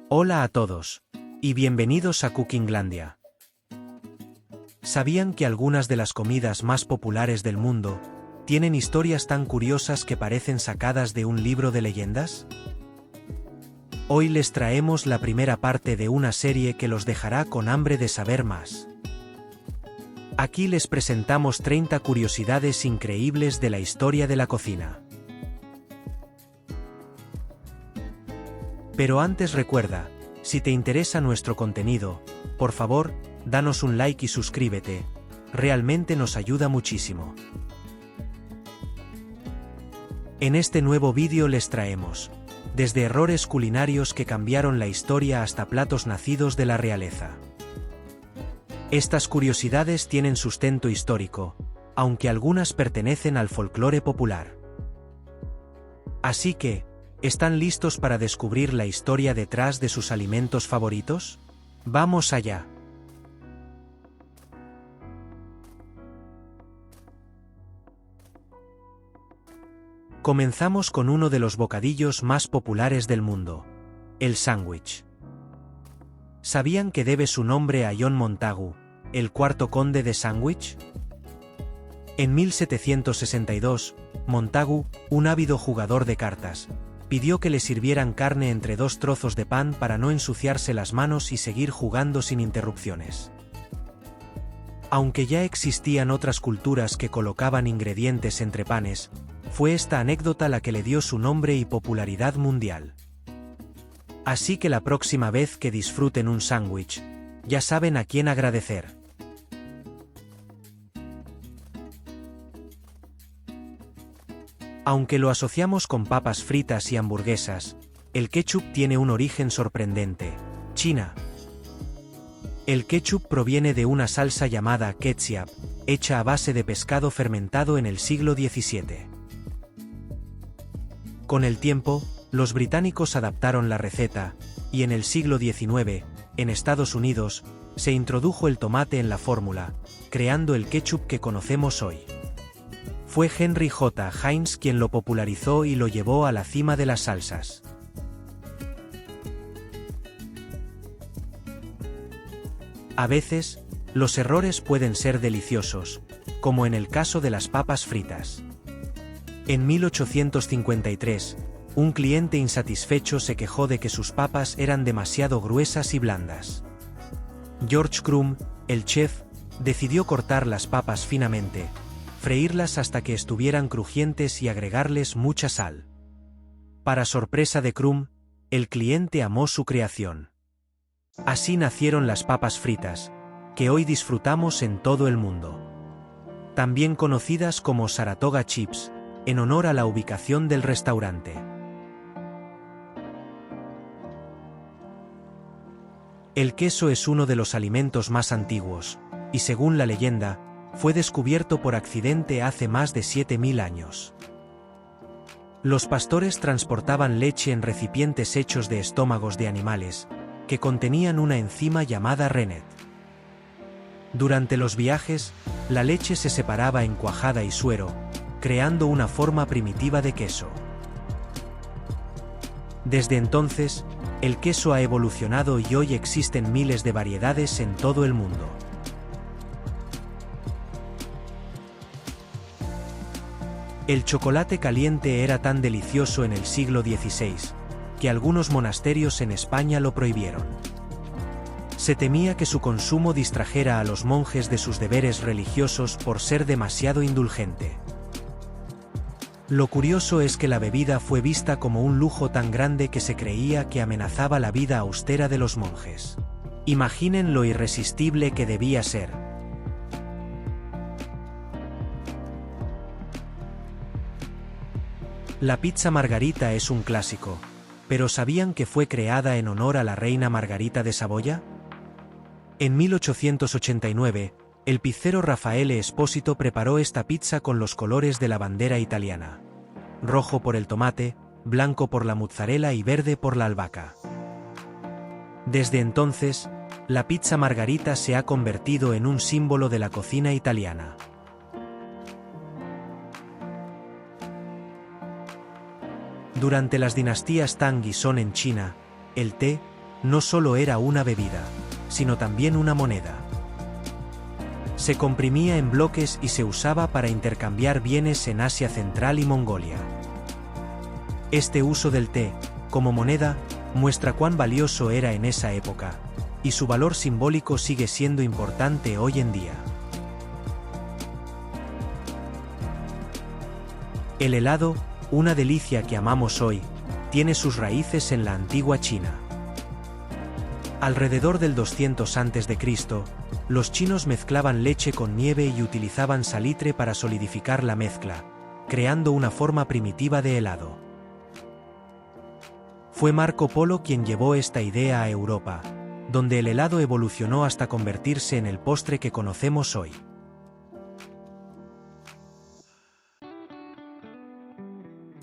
Hola a todos, y bienvenidos a Cookinglandia. ¿Sabían que algunas de las comidas más populares del mundo tienen historias tan curiosas que parecen sacadas de un libro de leyendas? Hoy les traemos la primera parte de una serie que los dejará con hambre de saber más. Aquí les presentamos 30 curiosidades increíbles de la historia de la cocina. Pero antes recuerda, si te interesa nuestro contenido, por favor, danos un like y suscríbete, realmente nos ayuda muchísimo. En este nuevo vídeo les traemos, desde errores culinarios que cambiaron la historia hasta platos nacidos de la realeza. Estas curiosidades tienen sustento histórico, aunque algunas pertenecen al folclore popular. Así que, ¿están listos para descubrir la historia detrás de sus alimentos favoritos? ¡Vamos allá! Comenzamos con uno de los bocadillos más populares del mundo, el sándwich. ¿Sabían que debe su nombre a John Montagu, el cuarto conde de Sandwich? En 1762, Montagu, un ávido jugador de cartas, pidió que le sirvieran carne entre dos trozos de pan para no ensuciarse las manos y seguir jugando sin interrupciones. Aunque ya existían otras culturas que colocaban ingredientes entre panes, fue esta anécdota la que le dio su nombre y popularidad mundial. Así que la próxima vez que disfruten un sándwich, ya saben a quién agradecer. Aunque lo asociamos con papas fritas y hamburguesas, el ketchup tiene un origen sorprendente: China. El ketchup proviene de una salsa llamada ketchup, hecha a base de pescado fermentado en el siglo XVII. Con el tiempo, los británicos adaptaron la receta, y en el siglo XIX, en Estados Unidos, se introdujo el tomate en la fórmula, creando el ketchup que conocemos hoy. Fue Henry J. Heinz quien lo popularizó y lo llevó a la cima de las salsas. A veces, los errores pueden ser deliciosos, como en el caso de las papas fritas. En 1853, un cliente insatisfecho se quejó de que sus papas eran demasiado gruesas y blandas. George Crumb, el chef, decidió cortar las papas finamente, freírlas hasta que estuvieran crujientes y agregarles mucha sal. Para sorpresa de Crumb, el cliente amó su creación. Así nacieron las papas fritas, que hoy disfrutamos en todo el mundo. También conocidas como Saratoga Chips, en honor a la ubicación del restaurante. El queso es uno de los alimentos más antiguos, y según la leyenda, fue descubierto por accidente hace más de 7000 años. Los pastores transportaban leche en recipientes hechos de estómagos de animales, que contenían una enzima llamada rennet. Durante los viajes, la leche se separaba en cuajada y suero, creando una forma primitiva de queso. Desde entonces, el queso ha evolucionado y hoy existen miles de variedades en todo el mundo. El chocolate caliente era tan delicioso en el siglo XVI, que algunos monasterios en España lo prohibieron. Se temía que su consumo distrajera a los monjes de sus deberes religiosos por ser demasiado indulgente. Lo curioso es que la bebida fue vista como un lujo tan grande que se creía que amenazaba la vida austera de los monjes. Imaginen lo irresistible que debía ser. La pizza margarita es un clásico, pero ¿sabían que fue creada en honor a la reina Margarita de Saboya? En 1889, el pizzero Raffaele Espósito preparó esta pizza con los colores de la bandera italiana: rojo por el tomate, blanco por la mozzarella y verde por la albahaca. Desde entonces, la pizza margarita se ha convertido en un símbolo de la cocina italiana. Durante las dinastías Tang y Song en China, el té no solo era una bebida, sino también una moneda. Se comprimía en bloques y se usaba para intercambiar bienes en Asia Central y Mongolia. Este uso del té, como moneda, muestra cuán valioso era en esa época, y su valor simbólico sigue siendo importante hoy en día. El helado, una delicia que amamos hoy, tiene sus raíces en la antigua China. Alrededor del 200 a.C., los chinos mezclaban leche con nieve y utilizaban salitre para solidificar la mezcla, creando una forma primitiva de helado. Fue Marco Polo quien llevó esta idea a Europa, donde el helado evolucionó hasta convertirse en el postre que conocemos hoy.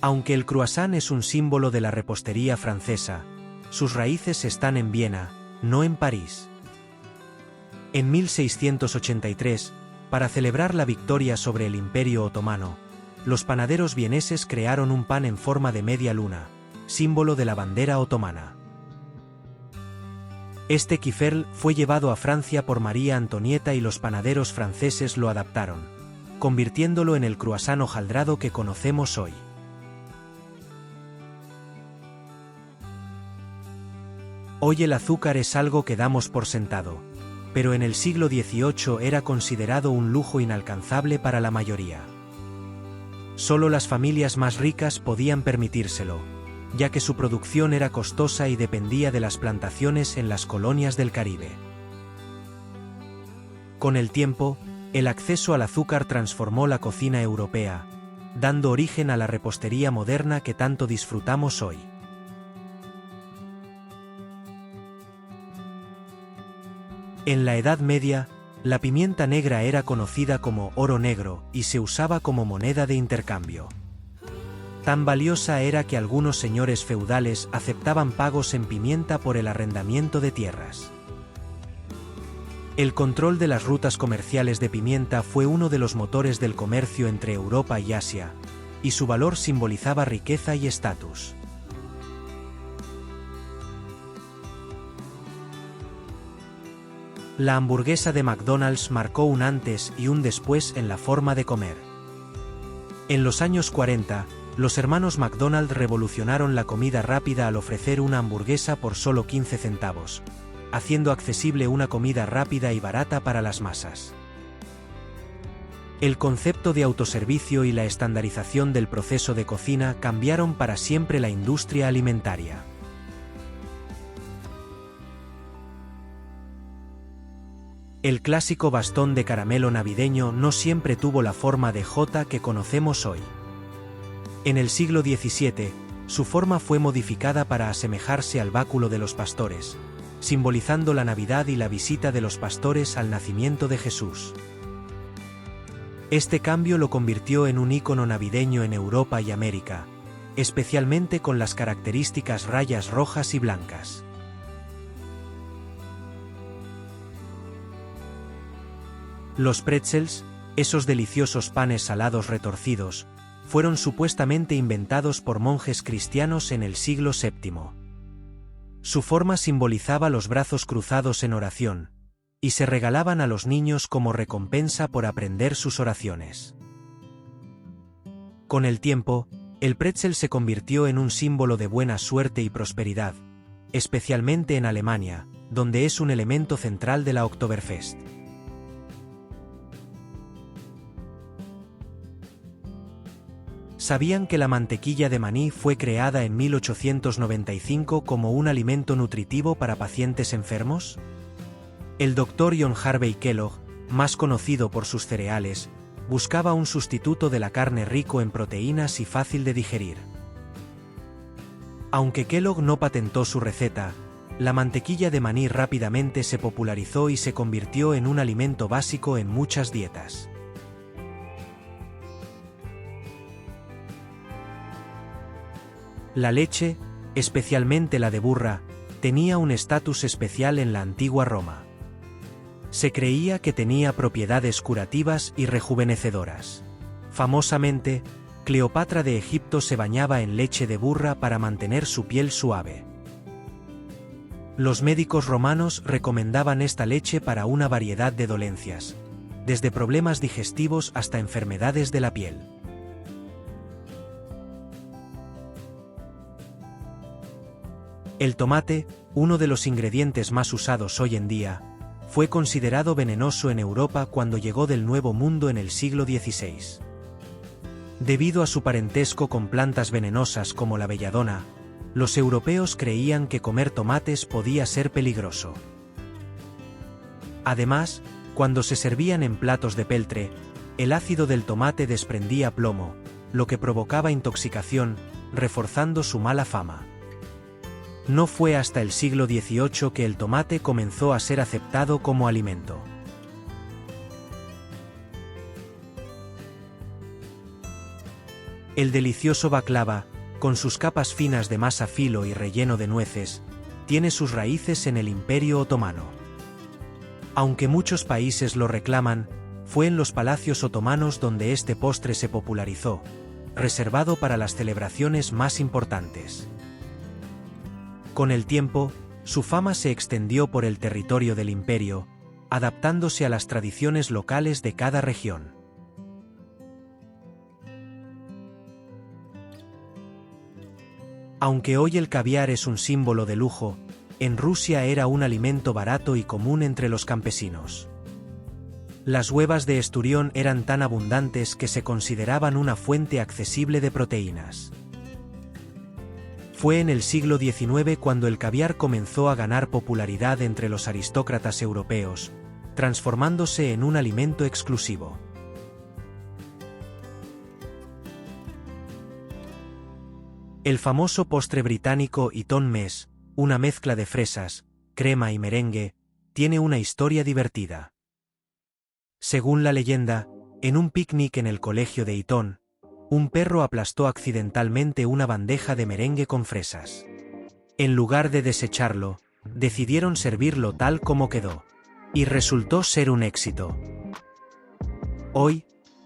Aunque el croissant es un símbolo de la repostería francesa, sus raíces están en Viena, no en París. En 1683, para celebrar la victoria sobre el Imperio Otomano, los panaderos vieneses crearon un pan en forma de media luna, símbolo de la bandera otomana. Este kifirl fue llevado a Francia por María Antonieta y los panaderos franceses lo adaptaron, convirtiéndolo en el croissant hojaldrado que conocemos hoy. Hoy el azúcar es algo que damos por sentado, pero en el siglo XVIII era considerado un lujo inalcanzable para la mayoría. Solo las familias más ricas podían permitírselo, ya que su producción era costosa y dependía de las plantaciones en las colonias del Caribe. Con el tiempo, el acceso al azúcar transformó la cocina europea, dando origen a la repostería moderna que tanto disfrutamos hoy. En la Edad Media, la pimienta negra era conocida como oro negro y se usaba como moneda de intercambio. Tan valiosa era que algunos señores feudales aceptaban pagos en pimienta por el arrendamiento de tierras. El control de las rutas comerciales de pimienta fue uno de los motores del comercio entre Europa y Asia, y su valor simbolizaba riqueza y estatus. La hamburguesa de McDonald's marcó un antes y un después en la forma de comer. En los años 40, los hermanos McDonald revolucionaron la comida rápida al ofrecer una hamburguesa por solo 15 centavos, haciendo accesible una comida rápida y barata para las masas. El concepto de autoservicio y la estandarización del proceso de cocina cambiaron para siempre la industria alimentaria. El clásico bastón de caramelo navideño no siempre tuvo la forma de J que conocemos hoy. En el siglo XVII, su forma fue modificada para asemejarse al báculo de los pastores, simbolizando la Navidad y la visita de los pastores al nacimiento de Jesús. Este cambio lo convirtió en un ícono navideño en Europa y América, especialmente con las características rayas rojas y blancas. Los pretzels, esos deliciosos panes salados retorcidos, fueron supuestamente inventados por monjes cristianos en el siglo VII. Su forma simbolizaba los brazos cruzados en oración, y se regalaban a los niños como recompensa por aprender sus oraciones. Con el tiempo, el pretzel se convirtió en un símbolo de buena suerte y prosperidad, especialmente en Alemania, donde es un elemento central de la Oktoberfest. ¿Sabían que la mantequilla de maní fue creada en 1895 como un alimento nutritivo para pacientes enfermos? El Dr. John Harvey Kellogg, más conocido por sus cereales, buscaba un sustituto de la carne rico en proteínas y fácil de digerir. Aunque Kellogg no patentó su receta, la mantequilla de maní rápidamente se popularizó y se convirtió en un alimento básico en muchas dietas. La leche, especialmente la de burra, tenía un estatus especial en la antigua Roma. Se creía que tenía propiedades curativas y rejuvenecedoras. Famosamente, Cleopatra de Egipto se bañaba en leche de burra para mantener su piel suave. Los médicos romanos recomendaban esta leche para una variedad de dolencias, desde problemas digestivos hasta enfermedades de la piel. El tomate, uno de los ingredientes más usados hoy en día, fue considerado venenoso en Europa cuando llegó del Nuevo Mundo en el siglo XVI. Debido a su parentesco con plantas venenosas como la belladona, los europeos creían que comer tomates podía ser peligroso. Además, cuando se servían en platos de peltre, el ácido del tomate desprendía plomo, lo que provocaba intoxicación, reforzando su mala fama. No fue hasta el siglo XVIII que el tomate comenzó a ser aceptado como alimento. El delicioso baklava, con sus capas finas de masa filo y relleno de nueces, tiene sus raíces en el Imperio Otomano. Aunque muchos países lo reclaman, fue en los palacios otomanos donde este postre se popularizó, reservado para las celebraciones más importantes. Con el tiempo, su fama se extendió por el territorio del imperio, adaptándose a las tradiciones locales de cada región. Aunque hoy el caviar es un símbolo de lujo, en Rusia era un alimento barato y común entre los campesinos. Las huevas de esturión eran tan abundantes que se consideraban una fuente accesible de proteínas. Fue en el siglo XIX cuando el caviar comenzó a ganar popularidad entre los aristócratas europeos, transformándose en un alimento exclusivo. El famoso postre británico Eton Mess, una mezcla de fresas, crema y merengue, tiene una historia divertida. Según la leyenda, en un picnic en el colegio de Eton, un perro aplastó accidentalmente una bandeja de merengue con fresas. En lugar de desecharlo, decidieron servirlo tal como quedó, y resultó ser un éxito. Hoy,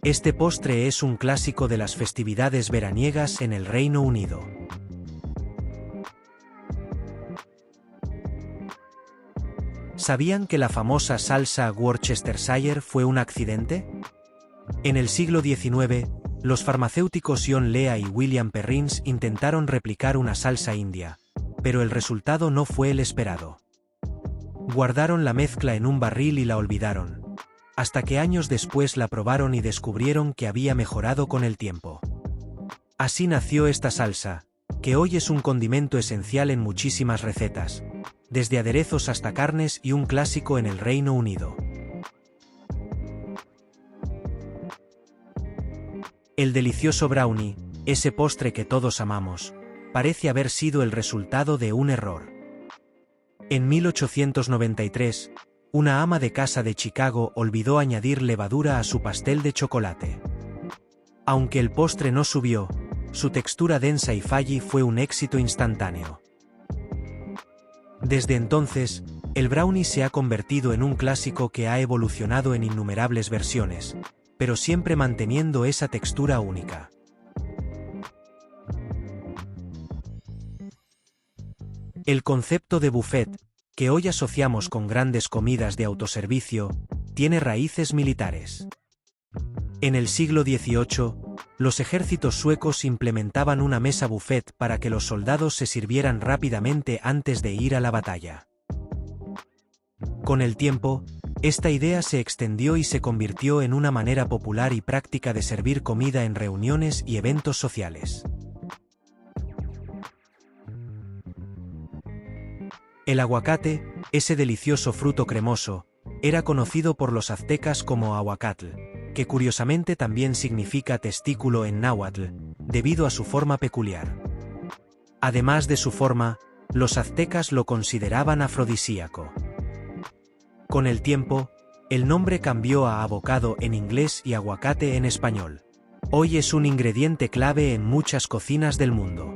este postre es un clásico de las festividades veraniegas en el Reino Unido. ¿Sabían que la famosa salsa Worcestershire fue un accidente? En el siglo XIX, los farmacéuticos John Lea y William Perrins intentaron replicar una salsa india, pero el resultado no fue el esperado. Guardaron la mezcla en un barril y la olvidaron, hasta que años después la probaron y descubrieron que había mejorado con el tiempo. Así nació esta salsa, que hoy es un condimento esencial en muchísimas recetas, desde aderezos hasta carnes y un clásico en el Reino Unido. El delicioso brownie, ese postre que todos amamos, parece haber sido el resultado de un error. En 1893, una ama de casa de Chicago olvidó añadir levadura a su pastel de chocolate. Aunque el postre no subió, su textura densa y fally fue un éxito instantáneo. Desde entonces, el brownie se ha convertido en un clásico que ha evolucionado en innumerables versiones, pero siempre manteniendo esa textura única. El concepto de buffet, que hoy asociamos con grandes comidas de autoservicio, tiene raíces militares. En el siglo XVIII, los ejércitos suecos implementaban una mesa buffet para que los soldados se sirvieran rápidamente antes de ir a la batalla. Con el tiempo, esta idea se extendió y se convirtió en una manera popular y práctica de servir comida en reuniones y eventos sociales. El aguacate, ese delicioso fruto cremoso, era conocido por los aztecas como ahuacatl, que curiosamente también significa testículo en náhuatl, debido a su forma peculiar. Además de su forma, los aztecas lo consideraban afrodisíaco. Con el tiempo, el nombre cambió a avocado en inglés y aguacate en español. Hoy es un ingrediente clave en muchas cocinas del mundo.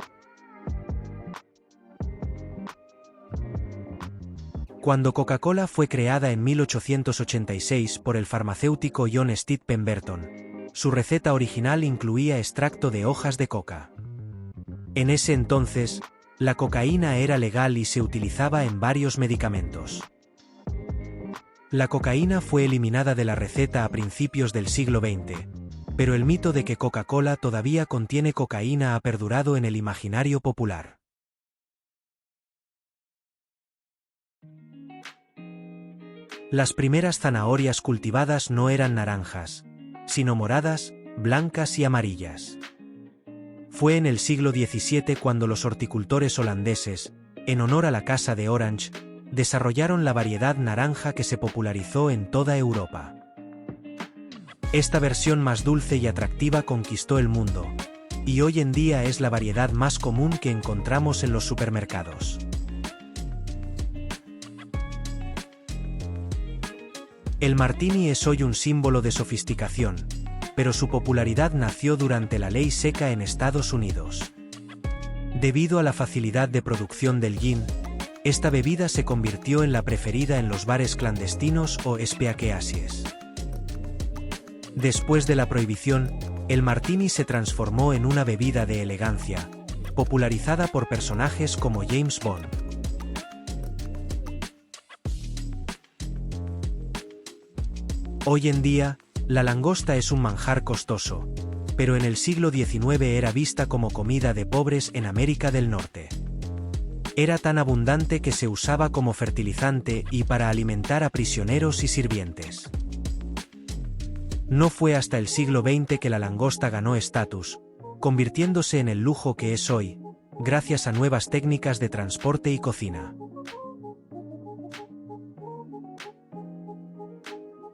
Cuando Coca-Cola fue creada en 1886 por el farmacéutico John Stead Pemberton, su receta original incluía extracto de hojas de coca. En ese entonces, la cocaína era legal y se utilizaba en varios medicamentos. La cocaína fue eliminada de la receta a principios del siglo XX, pero el mito de que Coca-Cola todavía contiene cocaína ha perdurado en el imaginario popular. Las primeras zanahorias cultivadas no eran naranjas, sino moradas, blancas y amarillas. Fue en el siglo XVII cuando los horticultores holandeses, en honor a la Casa de Orange, desarrollaron la variedad naranja que se popularizó en toda Europa. Esta versión más dulce y atractiva conquistó el mundo, y hoy en día es la variedad más común que encontramos en los supermercados. El martini es hoy un símbolo de sofisticación, pero su popularidad nació durante la ley seca en Estados Unidos. Debido a la facilidad de producción del gin, esta bebida se convirtió en la preferida en los bares clandestinos o speakeasies. Después de la prohibición, el martini se transformó en una bebida de elegancia, popularizada por personajes como James Bond. Hoy en día, la langosta es un manjar costoso, pero en el siglo XIX era vista como comida de pobres en América del Norte. Era tan abundante que se usaba como fertilizante y para alimentar a prisioneros y sirvientes. No fue hasta el siglo XX que la langosta ganó estatus, convirtiéndose en el lujo que es hoy, gracias a nuevas técnicas de transporte y cocina.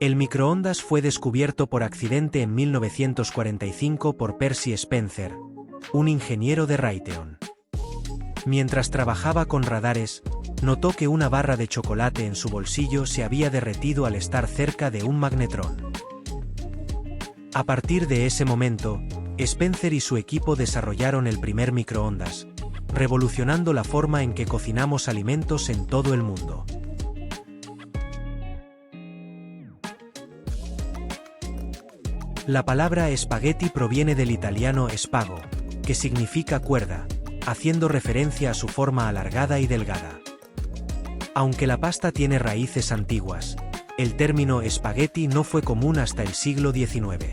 El microondas fue descubierto por accidente en 1945 por Percy Spencer, un ingeniero de Raytheon. Mientras trabajaba con radares, notó que una barra de chocolate en su bolsillo se había derretido al estar cerca de un magnetrón. A partir de ese momento, Spencer y su equipo desarrollaron el primer microondas, revolucionando la forma en que cocinamos alimentos en todo el mundo. La palabra espagueti proviene del italiano spago, que significa cuerda, haciendo referencia a su forma alargada y delgada. Aunque la pasta tiene raíces antiguas, el término espagueti no fue común hasta el siglo XIX.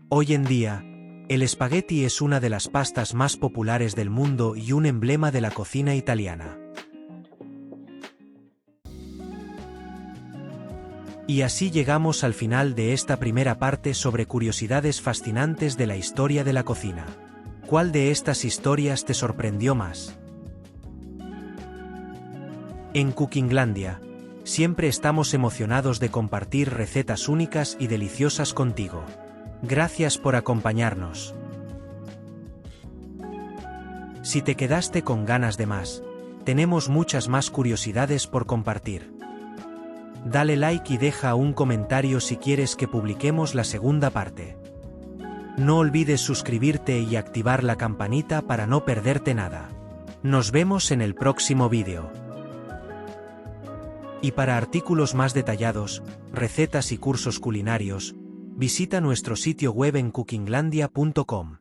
Hoy en día, el espagueti es una de las pastas más populares del mundo y un emblema de la cocina italiana. Y así llegamos al final de esta primera parte sobre curiosidades fascinantes de la historia de la cocina. ¿Cuál de estas historias te sorprendió más? En Cookinglandia, siempre estamos emocionados de compartir recetas únicas y deliciosas contigo. Gracias por acompañarnos. Si te quedaste con ganas de más, tenemos muchas más curiosidades por compartir. Dale like y deja un comentario si quieres que publiquemos la segunda parte. No olvides suscribirte y activar la campanita para no perderte nada. Nos vemos en el próximo vídeo. Y para artículos más detallados, recetas y cursos culinarios, visita nuestro sitio web en cookinglandia.com.